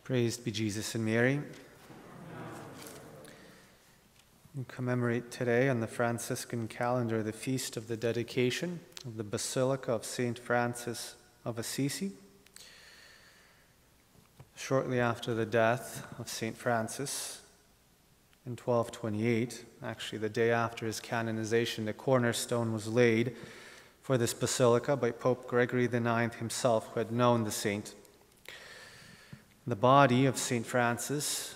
Praised be Jesus and Mary. We commemorate today on the Franciscan calendar the feast of the dedication of the Basilica of St. Francis of Assisi. Shortly after the death of St. Francis in 1228, actually the day after his canonization, the cornerstone was laid for this basilica by Pope Gregory IX himself, who had known the saint. The body of St. Francis,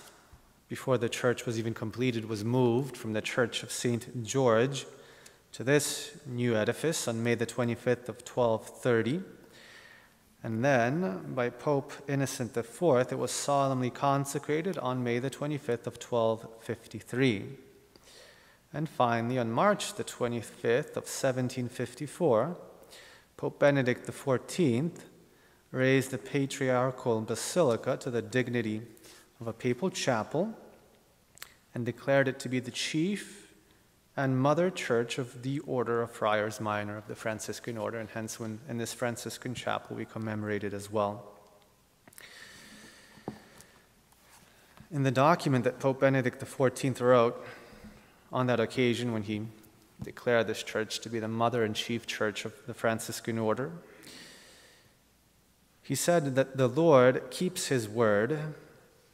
before the church was even completed, was moved from the church of St. George to this new edifice on May the 25th of 1230. And then, by Pope Innocent IV, it was solemnly consecrated on May the 25th of 1253. And finally, on March the 25th of 1754, Pope Benedict XIV raised the patriarchal basilica to the dignity of a papal chapel and declared it to be the chief and mother church of the order of Friars Minor of the Franciscan order, and hence in this Franciscan chapel we commemorate it as well. In the document that Pope Benedict XIV wrote on that occasion when he declared this church to be the mother and chief church of the Franciscan order, he said that the Lord keeps his word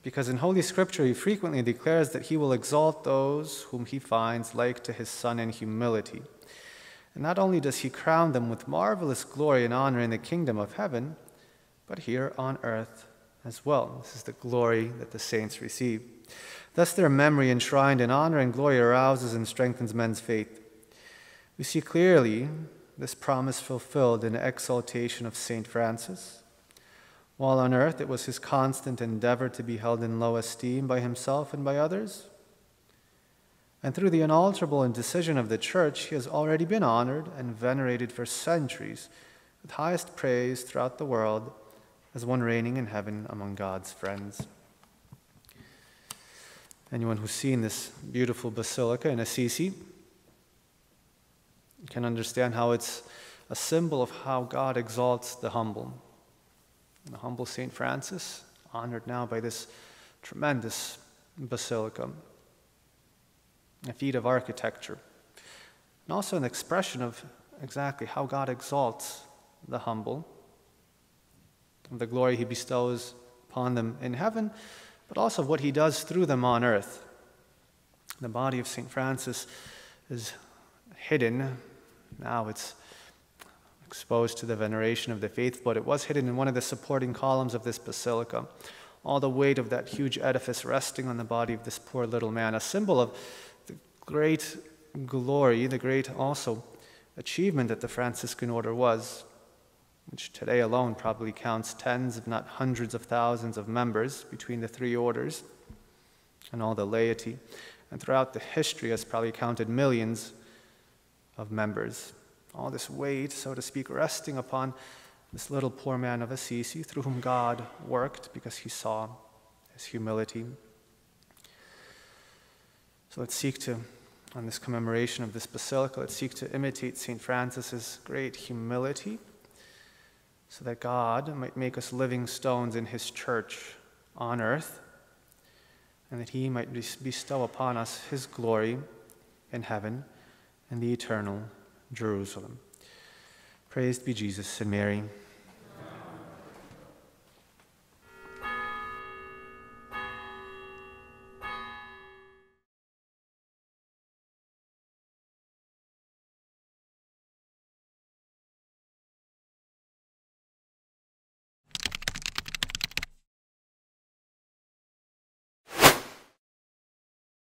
because in Holy Scripture he frequently declares that he will exalt those whom he finds like to his Son in humility. And not only does he crown them with marvelous glory and honor in the kingdom of heaven, but here on earth as well. This is the glory that the saints receive. Thus their memory enshrined in honor and glory arouses and strengthens men's faith. We see clearly this promise fulfilled in the exaltation of St. Francis. While on earth, it was his constant endeavor to be held in low esteem by himself and by others. And through the unalterable indecision of the Church, he has already been honored and venerated for centuries with highest praise throughout the world as one reigning in heaven among God's friends. Anyone who's seen this beautiful basilica in Assisi can understand how it's a symbol of how God exalts the humble. The humble St. Francis, honored now by this tremendous basilica, a feat of architecture, and also an expression of exactly how God exalts the humble, of the glory he bestows upon them in heaven, but also what he does through them on earth. The body of St. Francis is hidden. Now it's exposed to the veneration of the faithful, but it was hidden in one of the supporting columns of this basilica. All the weight of that huge edifice resting on the body of this poor little man, a symbol of the great glory, the great also achievement that the Franciscan order was, which today alone probably counts tens, if not hundreds of thousands of members between the three orders and all the laity. And throughout the history has probably counted millions of members. All this weight, so to speak, resting upon this little poor man of Assisi, through whom God worked because he saw his humility. So let's seek to, on this commemoration of this basilica, let's seek to imitate St. Francis's great humility so that God might make us living stones in his church on earth, and that he might bestow upon us his glory in heaven and the eternal Jerusalem. Praised be Jesus and Mary.